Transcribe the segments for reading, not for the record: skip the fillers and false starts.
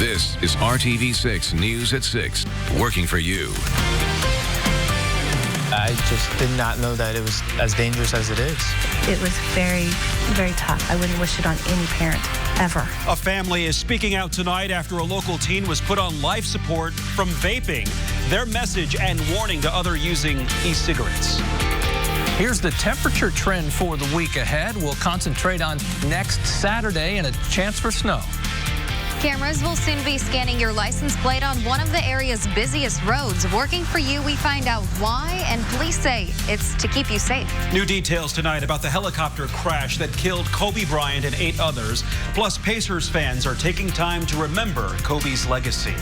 This is RTV6 News at 6, working for you. I just did not know that it was as dangerous as it is. It was very, very tough. I wouldn't wish it on any parent, ever. A family is speaking out tonight after a local teen was put on life support from vaping. Their message and warning to other using e-cigarettes. Here's the temperature trend for the week ahead. We'll concentrate on next Saturday and a chance for snow. Cameras will soon be scanning your license plate on one of the area's busiest roads. Working for you, we find out why, and police say it's to keep you safe. New details tonight about the helicopter crash that killed Kobe Bryant and 8 others. Plus, Pacers fans are taking time to remember Kobe's legacy.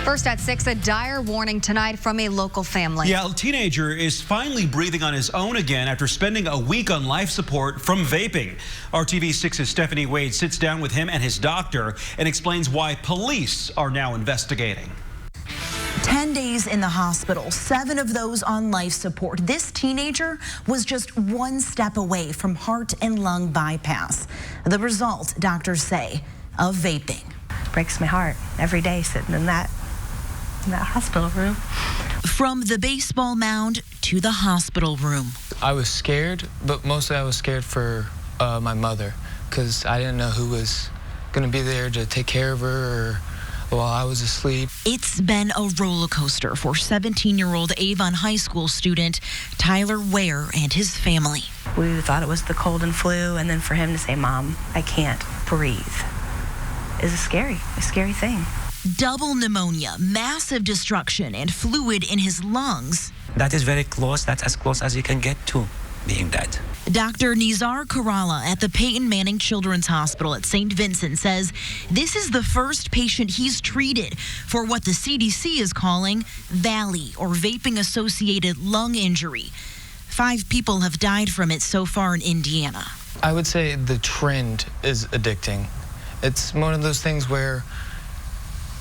First at 6, a dire warning tonight from a local family. Yeah, a teenager is finally breathing on his own again after spending a week on life support from vaping. RTV6's Stephanie Wade sits down with him and his doctor and explains why police are now investigating. 10 days in the hospital, 7 of those on life support. This teenager was just one step away from heart and lung bypass. The result, doctors say, of vaping. Breaks my heart every day sitting in that hospital room. From the baseball mound to the hospital room. I was scared, but mostly I was scared for my mother, because I didn't know who was going to be there to take care of her while I was asleep. It's been a roller coaster for 17-year-old Avon High School student Tyler Ware and his family. We thought it was the cold and flu, and then for him to say, "Mom, I can't breathe," is a scary thing. Double pneumonia, massive destruction, and fluid in his lungs. That is very close. That's as close as you can get to being dead. Dr. Nizar Kerala at the Peyton Manning Children's Hospital at St. Vincent says this is the first patient he's treated for what the CDC is calling VALI, or vaping-associated lung injury. 5 people have died from it so far in Indiana. I would say the trend is addicting. It's one of those things where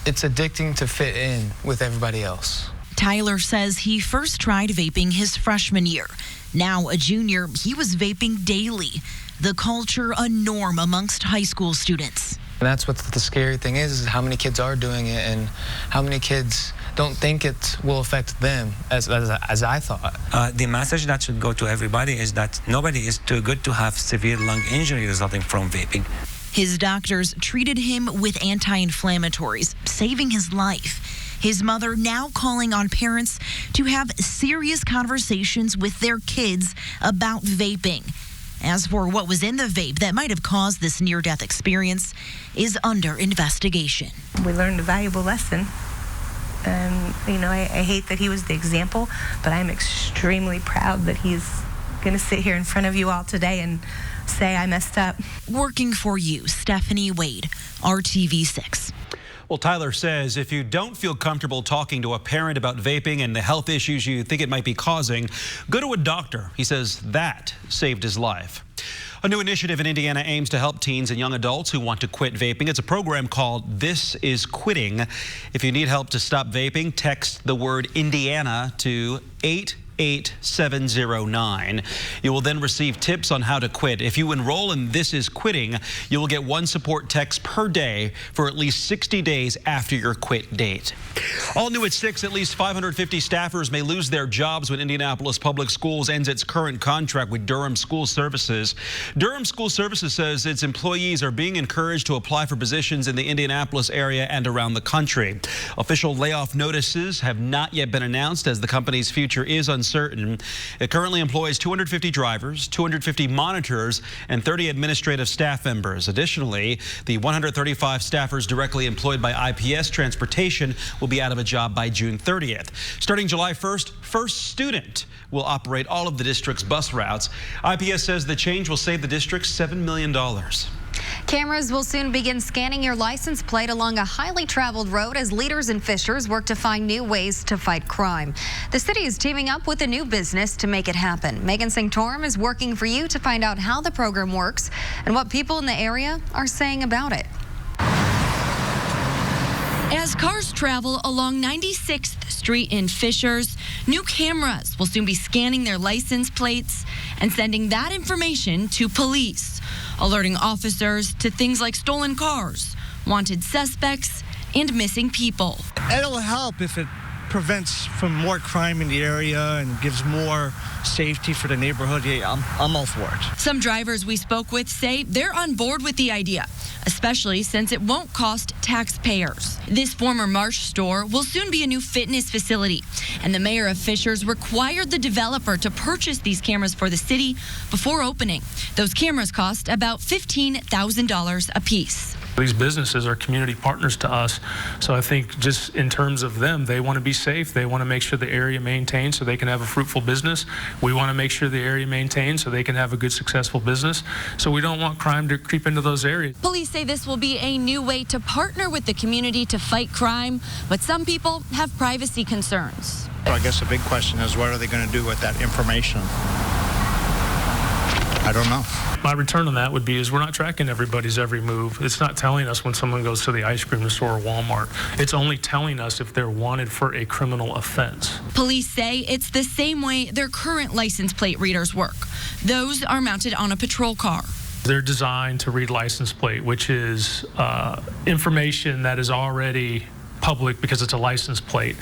it's addicting to fit in with everybody else. Tyler says he first tried vaping his freshman year. Now a junior, he was vaping daily. The culture a norm amongst high school students. And that's what the scary thing is how many kids are doing it and how many kids don't think it will affect them as I thought. The message that should go to everybody is that nobody is too good to have severe lung injury resulting from vaping. His doctors treated him with anti-inflammatories, saving his life. His mother now calling on parents to have serious conversations with their kids about vaping. As for what was in the vape that might have caused this near-death experience is under investigation. We learned a valuable lesson. And, I hate that he was the example, but I'm extremely proud that he's going to sit here in front of you all today and say I messed up. Working for you, Stephanie Wade, RTV6. Well, Tyler says if you don't feel comfortable talking to a parent about vaping and the health issues you think it might be causing, go to a doctor. He says that saved his life. A new initiative in Indiana aims to help teens and young adults who want to quit vaping. It's a program called This Is Quitting. If you need help to stop vaping, text the word Indiana to 88709. You will then receive tips on how to quit. If you enroll in This Is Quitting, you will get 1 support text per day for at least 60 days after your quit date. All new at 6, at least 550 staffers may lose their jobs when Indianapolis Public Schools ends its current contract with Durham School Services. Durham School Services says its employees are being encouraged to apply for positions in the Indianapolis area and around the country. Official layoff notices have not yet been announced as the company's future is uncertain. It currently employs 250 drivers, 250 monitors, and 30 administrative staff members. Additionally, the 135 staffers directly employed by IPS Transportation will be out of a job by June 30th. Starting July 1st, First Student will operate all of the district's bus routes. IPS says the change will save the district $7 million. Cameras will soon begin scanning your license plate along a highly traveled road as leaders and fishers work to find new ways to fight crime. The city is teaming up with a new business to make it happen. Megan Sanctorum is working for you to find out how the program works and what people in the area are saying about it. As cars travel along 96th Street in Fishers, new cameras will soon be scanning their license plates and sending that information to police, alerting officers to things like stolen cars, wanted suspects, and missing people. It'll help if it prevents from more crime in the area and gives more safety for the neighborhood. Yeah, I'm all for it. Some drivers we spoke with say they're on board with the idea, especially since it won't cost taxpayers. This former Marsh store will soon be a new fitness facility, and the mayor of Fishers required the developer to purchase these cameras for the city before opening. Those cameras cost about $15,000 a piece. These businesses are community partners to us, so I think just in terms of them, they want to be safe. They want to make sure the area maintains so they can have a fruitful business. We want to make sure the area maintains so they can have a good, successful business. So we don't want crime to creep into those areas. Police say this will be a new way to partner with the community to fight crime, but some people have privacy concerns. So I guess the big question is, what are they going to do with that information? I don't know. My return on that would be we're not tracking everybody's every move. It's not telling us when someone goes to the ice cream store or Walmart. It's only telling us if they're wanted for a criminal offense. Police say it's the same way their current license plate readers work. Those are mounted on a patrol car. They're designed to read license plate, which is information that is already public because it's a license plate.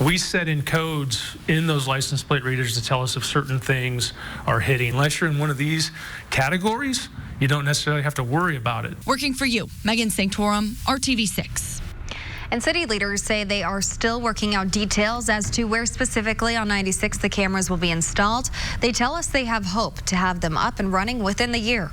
We set in codes in those license plate readers to tell us if certain things are hitting. Unless you're in one of these categories, you don't necessarily have to worry about it. Working for you, Megan Sanctorum, RTV6. And city leaders say they are still working out details as to where specifically on 96 the cameras will be installed. They tell us they have hope to have them up and running within the year.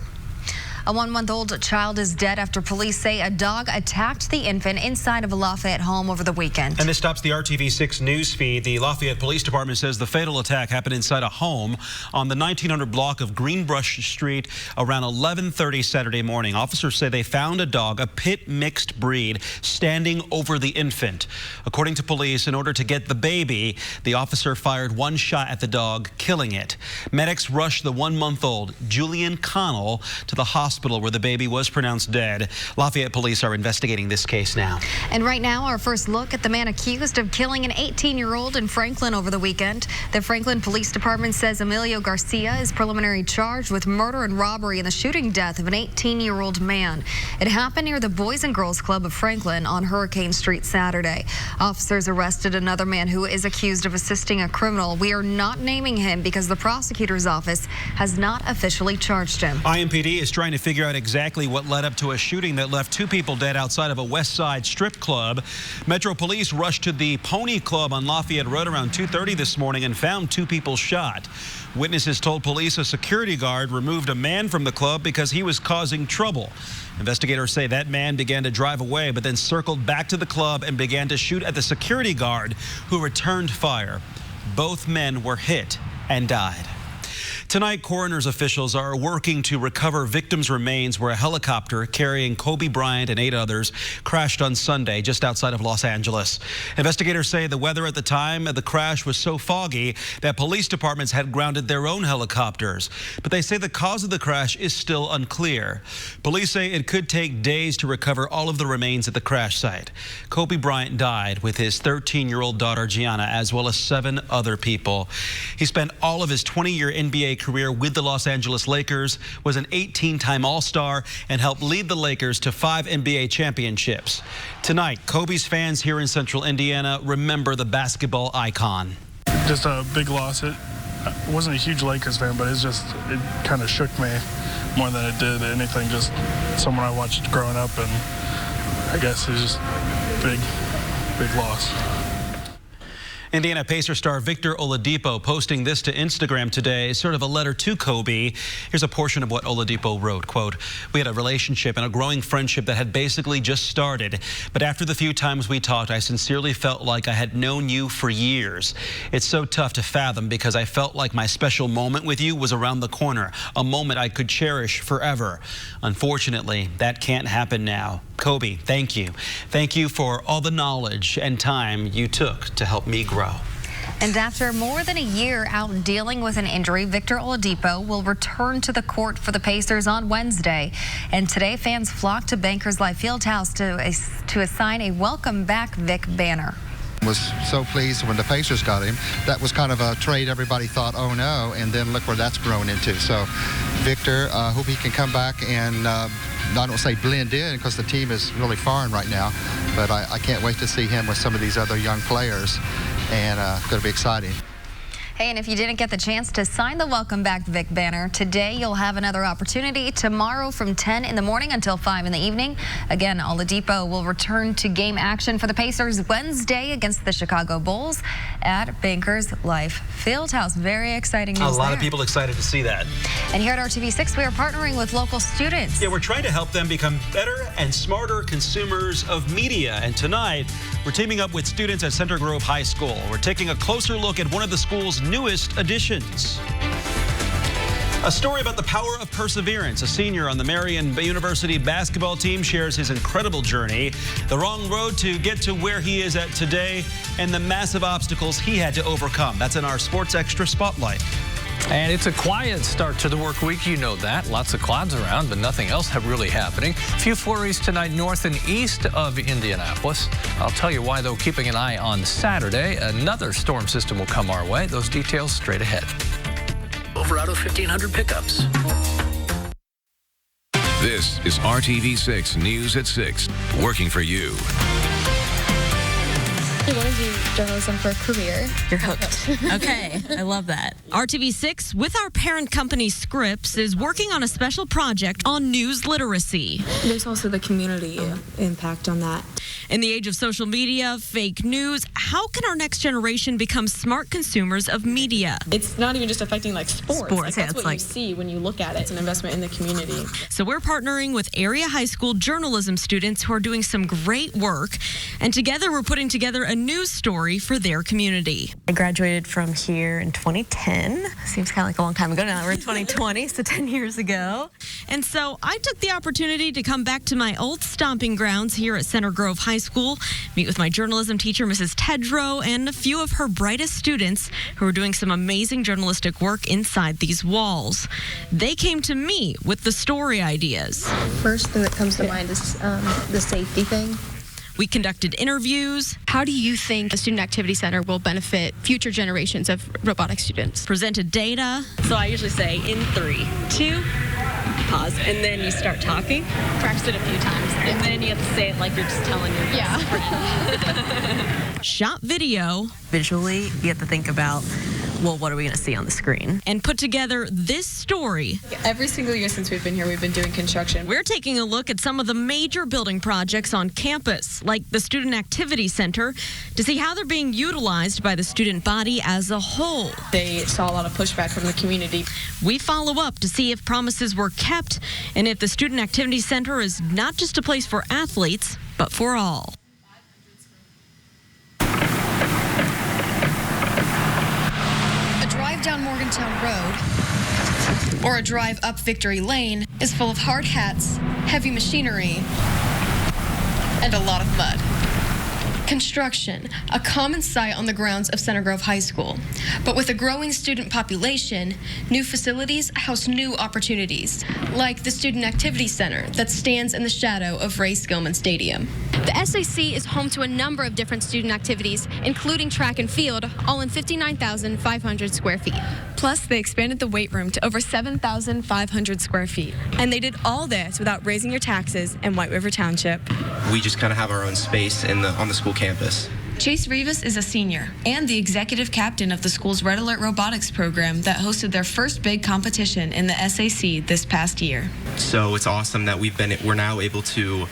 A 1-month-old child is dead after police say a dog attacked the infant inside of a Lafayette home over the weekend. And this stops the RTV6 news feed. The Lafayette Police Department says the fatal attack happened inside a home on the 1900 block of Greenbrush Street around 11:30 Saturday morning. Officers say they found a dog, a pit mixed breed, standing over the infant. According to police, in order to get the baby, the officer fired one shot at the dog, killing it. Medics rushed the 1-month-old Julian Connell to the hospital where the baby was pronounced dead. Lafayette police are investigating this case now. And right now, our first look at the man accused of killing an 18-year-old in Franklin over the weekend. The Franklin Police Department says Emilio Garcia is preliminary charged with murder and robbery in the shooting death of an 18-year-old man. It happened near the Boys and Girls Club of Franklin on Hurricane Street Saturday. Officers arrested another man who is accused of assisting a criminal. We are not naming him because the prosecutor's office has not officially charged him. IMPD is trying to figure out exactly what led up to a shooting that left 2 people dead outside of a West Side strip club. Metro Police rushed to the Pony Club on Lafayette Road around 2:30 this morning and found 2 people shot. Witnesses told police a security guard removed a man from the club because he was causing trouble. Investigators say that man began to drive away but then circled back to the club and began to shoot at the security guard, who returned fire. Both men were hit and died. Tonight, coroner's officials are working to recover victims' remains where a helicopter carrying Kobe Bryant and 8 others crashed on Sunday just outside of Los Angeles. Investigators say the weather at the time of the crash was so foggy that police departments had grounded their own helicopters. But they say the cause of the crash is still unclear. Police say it could take days to recover all of the remains at the crash site. Kobe Bryant died with his 13-year-old daughter Gianna, as well as 7 other people. He spent all of his 20-year NBA career with the Los Angeles Lakers, was an 18-time All-Star, and helped lead the Lakers to 5 NBA championships. Tonight, Kobe's fans here in Central Indiana remember the basketball icon. Just a big loss. I wasn't a huge Lakers fan, but it kind of shook me more than it did anything. Just someone I watched growing up, and I guess it's just big loss. Indiana Pacer star Victor Oladipo posting this to Instagram today, sort of a letter to Kobe. Here's a portion of what Oladipo wrote, quote, "We had a relationship and a growing friendship that had basically just started. But after the few times we talked, I sincerely felt like I had known you for years. It's so tough to fathom because I felt like my special moment with you was around the corner, a moment I could cherish forever. Unfortunately, that can't happen now. Kobe, thank you. Thank you for all the knowledge and time you took to help me grow." And after more than a year out dealing with an injury, Victor Oladipo will return to the court for the Pacers on Wednesday. And today, fans flocked to Bankers Life Fieldhouse to assign a Welcome Back Vic banner. Was so pleased when the Pacers got him. That was kind of a trade everybody thought, oh no, and then look where that's grown into. So Victor, hope he can come back and I don't say blend in because the team is really foreign right now, but I can't wait to see him with some of these other young players, and it's going to be exciting. Hey, and if you didn't get the chance to sign the Welcome Back Vic banner, today you'll have another opportunity. Tomorrow from 10 in the morning until 5 in the evening. Again, Oladipo will return to game action for the Pacers Wednesday against the Chicago Bulls at Bankers Life Fieldhouse. Very exciting news. A lot of people excited to see that. And here at RTV6, we are partnering with local students. Yeah, we're trying to help them become better and smarter consumers of media. And tonight, we're teaming up with students at Center Grove High School. We're taking a closer look at one of the school's newest additions. A story about the power of perseverance. A senior on the Marian University basketball team shares his incredible journey, the wrong road to get to where he is at today, and the massive obstacles he had to overcome. That's in our Sports Extra Spotlight. And it's a quiet start to the work week, you know that. Lots of clouds around, but nothing else really happening. A few flurries tonight north and east of Indianapolis. I'll tell you why, though, keeping an eye on Saturday. Another storm system will come our way. Those details straight ahead. Silverado 1500 pickups. This is RTV6 News at 6, working for you. You want to do journalism for a career. You're hooked. Okay, I love that. RTV6, with our parent company Scripps, is working on a special project on news literacy. There's also the community impact on that. In the age of social media, fake news, how can our next generation become smart consumers of media? It's not even just affecting like sports. Like, that's what you see when you look at it. It's an investment in the community. So we're partnering with area high school journalism students who are doing some great work, and together we're putting together a news story for their community. I graduated from here in 2010. Seems kind of like a long time ago now. We're in 2020, so 10 years ago. And so I took the opportunity to come back to my old stomping grounds here at Center Grove High School, meet with my journalism teacher, Mrs. Tedrow, and a few of her brightest students who are doing some amazing journalistic work inside these walls. They came to me with the story ideas. First thing that comes to mind is the safety thing. We conducted interviews. How do you think the Student Activity Center will benefit future generations of robotics students? Presented data. So I usually say in 3, 2, pause, and then you start talking. Practice it a few times. And then you have to say it like you're just telling your best friend. Shot video. Visually, you have to think about, well, what are we going to see on the screen? And put together this story. Every single year since we've been here, we've been doing construction. We're taking a look at some of the major building projects on campus, like the Student Activity Center, to see how they're being utilized by the student body as a whole. They saw a lot of pushback from the community. We follow up to see if promises were kept and if the Student Activity Center is not just a place for athletes, but for all. Down Morgantown Road or a drive up Victory Lane is full of hard hats, heavy machinery, and a lot of mud. Construction, a common sight on the grounds of Center Grove High School. But with a growing student population, new facilities house new opportunities, like the Student Activity Center that stands in the shadow of Ray Skillman Stadium. The SAC is home to a number of different student activities, including track and field, all in 59,500 square feet. Plus, they expanded the weight room to over 7,500 square feet. And they did all this without raising your taxes in White River Township. We just kind of have our own space on the school campus. Chase Rivas is a senior and the executive captain of the school's Red Alert Robotics program that hosted their first big competition in the SAC this past year. So it's awesome that we're now able to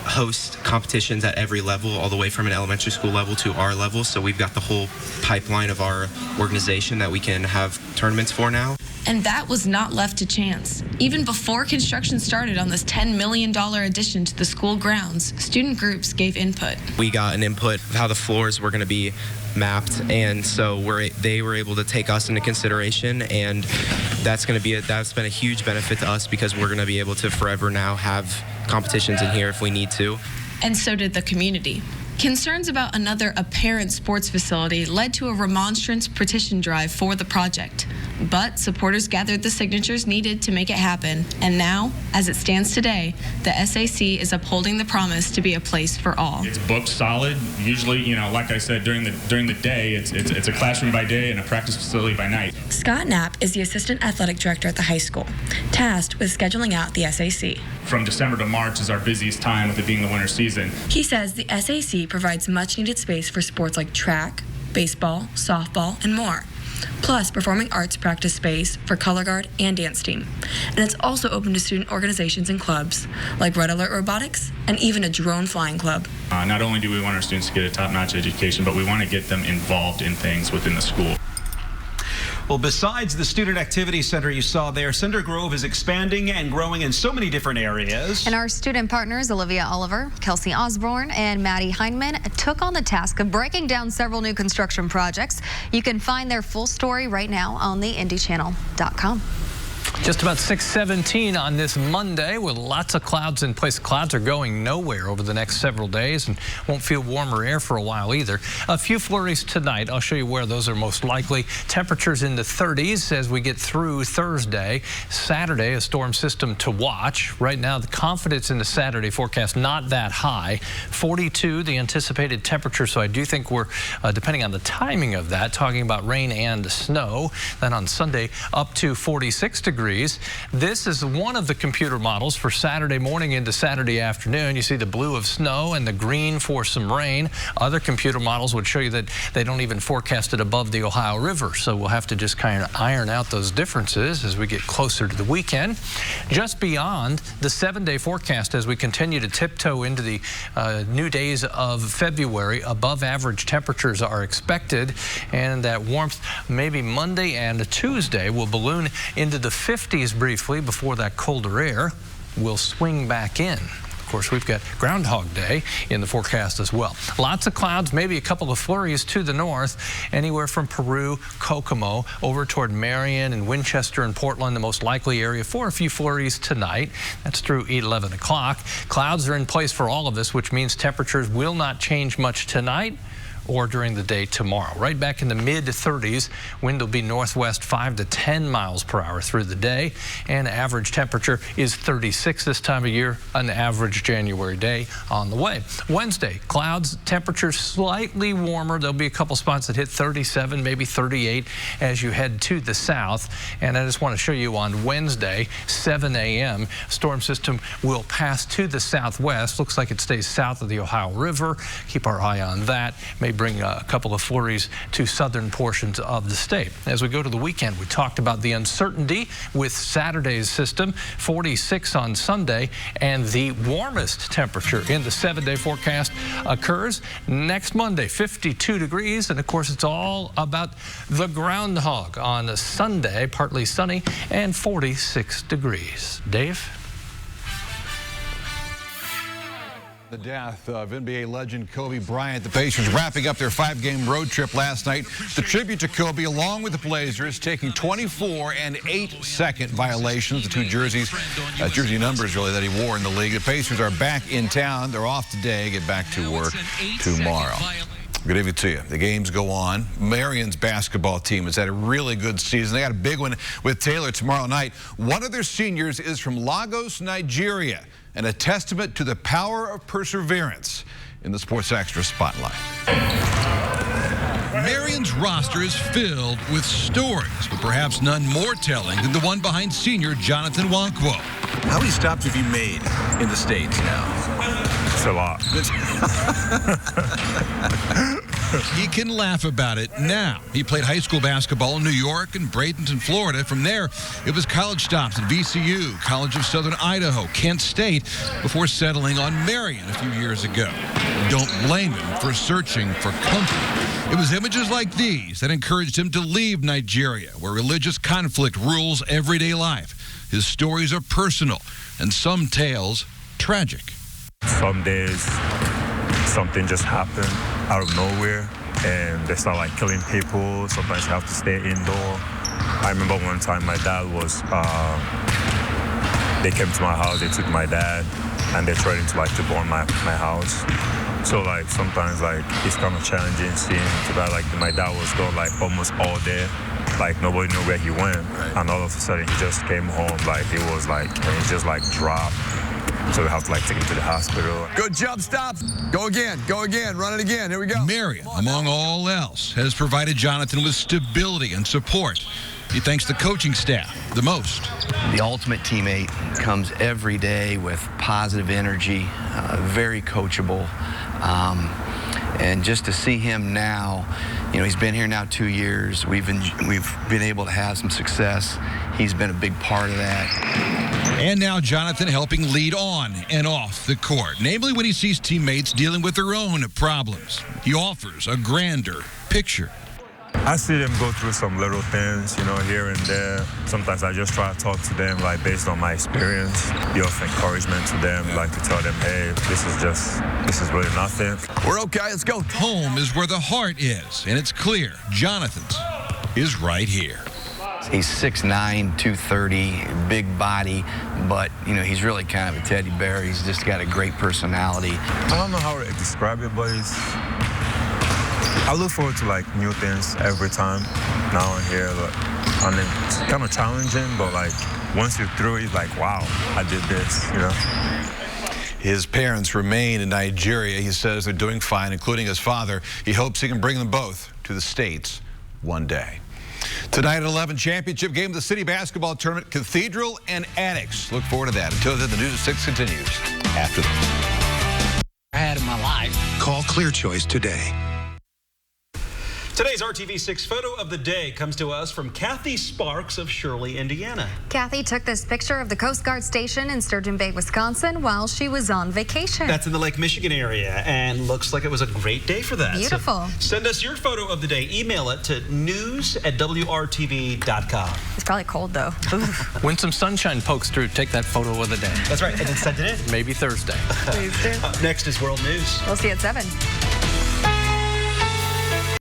host competitions at every level, all the way from an elementary school level to our level. So we've got the whole pipeline of our organization that we can have tournaments for now. And that was not left to chance. Even before construction started on this $10 million addition to the school grounds, student groups gave input. We got an input of how the floors were going to be mapped, and so they were able to take us into consideration, and that's been a huge benefit to us because we're going to be able to forever now have competitions in here if we need to. And so did the community. Concerns about another apparent sports facility led to a remonstrance petition drive for the project. But supporters gathered the signatures needed to make it happen. And now, as it stands today, the SAC is upholding the promise to be a place for all. It's booked solid. Usually, like I said, during the day, it's a classroom by day and a practice facility by night. Scott Knapp is the assistant athletic director at the high school, tasked with scheduling out the SAC. From December to March is our busiest time, with it being the winter season. He says the SAC provides much-needed space for sports like track, baseball, softball, and more. Plus performing arts practice space for color guard and dance team. And it's also open to student organizations and clubs like Red Alert Robotics and even a drone flying club. Not only do we want our students to get a top-notch education, but we want to get them involved in things within the school. Well, besides the Student Activity Center you saw there, Cinder Grove is expanding and growing in so many different areas. And our student partners, Olivia Oliver, Kelsey Osborne, and Maddie Heinman, took on the task of breaking down several new construction projects. You can find their full story right now on the IndyChannel.com. Just about 6:17 on this Monday with lots of clouds in place. Clouds are going nowhere over the next several days and won't feel warmer air for a while either. A few flurries tonight. I'll show you where those are most likely. Temperatures in the 30s as we get through Thursday. Saturday, a storm system to watch. Right now, the confidence in the Saturday forecast not that high. 42, the anticipated temperature. So I do think we're, depending on the timing of that, talking about rain and snow. Then on Sunday, up to 46 degrees. This is one of the computer models for Saturday morning into Saturday afternoon. You see the blue of snow and the green for some rain. Other computer models would show you that they don't even forecast it above the Ohio River. So we'll have to just kind of iron out those differences as we get closer to the weekend. Just beyond the 7-day forecast as we continue to tiptoe into the new days of February, above average temperatures are expected, and that warmth maybe Monday and Tuesday will balloon into the 50s briefly before that colder air will swing back in. Of course, we've got Groundhog Day in the forecast as well. Lots of clouds, maybe a couple of flurries to the north, anywhere from Peru, Kokomo, over toward Marion and Winchester and Portland, the most likely area for a few flurries tonight. That's through 11 o'clock. Clouds are in place for all of this, which means temperatures will not change much tonight or during the day tomorrow. Right back in the mid-30s. Wind will be northwest 5 to 10 miles per hour through the day, and average temperature is 36 this time of year, an average January day on the way. Wednesday, clouds, temperatures slightly warmer. There'll be a couple spots that hit 37, maybe 38 as you head to the south. And I just want to show you on Wednesday, 7 a.m., storm system will pass to the southwest. Looks like it stays south of the Ohio River. Keep our eye on that. Maybe bring a couple of flurries to southern portions of the state. As we go to the weekend, we talked about the uncertainty with Saturday's system, 46 on Sunday, and the warmest temperature in the 7-day forecast occurs next Monday, 52 degrees, and of course it's all about the groundhog on a Sunday, partly sunny and 46 degrees. Dave? The death of NBA legend Kobe Bryant. The Pacers wrapping up their 5-game road trip last night. The tribute to Kobe, along with the Blazers, taking 24 and 8-second violations. The two jerseys, jersey numbers really that he wore in the league. The Pacers are back in town. They're off today. Get back to work tomorrow. Good evening to you. The games go on. Marion's basketball team has had a really good season. They got a big one with Taylor tomorrow night. One of their seniors is from Lagos, Nigeria, and a testament to the power of perseverance in the Sports Extra Spotlight. Marion's roster is filled with stories, but perhaps none more telling than the one behind senior Jonathan Wankwo. How many stops have you made in the States now? It's a lot. He can laugh about it now. He played high school basketball in New York and Bradenton, Florida. From there, it was college stops at VCU, College of Southern Idaho, Kent State, before settling on Marion a few years ago. Don't blame him for searching for comfort. It was images like these that encouraged him to leave Nigeria, where religious conflict rules everyday life. His stories are personal, and some tales tragic. Some days, something just happened out of nowhere, and they start like killing people. Sometimes you have to stay indoor. I remember one time my dad was, they came to my house, they took my dad, and they threatened to burn my house. So like sometimes like it's kind of challenging seeing to that, like my dad was gone like almost all day. like nobody knew where he went, and all of a sudden he just came home. Like it was like, and he just like dropped. So we have to like take him to the hospital. Good jump stop. Go again, run it again. Here we go. Miriam, among all else, has provided Jonathan with stability and support. He thanks the coaching staff the most. The ultimate teammate comes every day with positive energy, very coachable. And just to see him now, you know, he's been here now 2 years. We've been able to have some success. He's been a big part of that. And now Jonathan helping lead on and off the court, namely when he sees teammates dealing with their own problems. He offers a grander picture. I see them go through some little things, you know, here and there. Sometimes I just try to talk to them, like, based on my experience, be of encouragement to them, like to tell them, hey, this is really nothing. We're okay, let's go. Home is where the heart is, and it's clear Jonathan's is right here. He's 6'9", 230, big body, but, you know, he's really kind of a teddy bear. He's just got a great personality. I don't know how to describe it, but I look forward to, like, new things every time now and here. And it's kind of challenging, but, like, once you're through it, like, wow, I did this, you know. His parents remain in Nigeria. He says they're doing fine, including his father. He hopes he can bring them both to the States one day. Tonight at 11, championship game of the city basketball tournament, Cathedral and Attucks. Look forward to that. Until then, the News at 6 continues after this. I had in my life. Call Clear Choice today. Today's RTV6 photo of the day comes to us from Kathy Sparks of Shirley, Indiana. Kathy took this picture of the Coast Guard station in Sturgeon Bay, Wisconsin while she was on vacation. That's in the Lake Michigan area, and looks like it was a great day for that. Beautiful. So send us your photo of the day. Email it to news@WRTV.com. It's probably cold, though. When some sunshine pokes through, take that photo of the day. That's right, and then send it in. Maybe Thursday. Up next is World News. We'll see you at 7.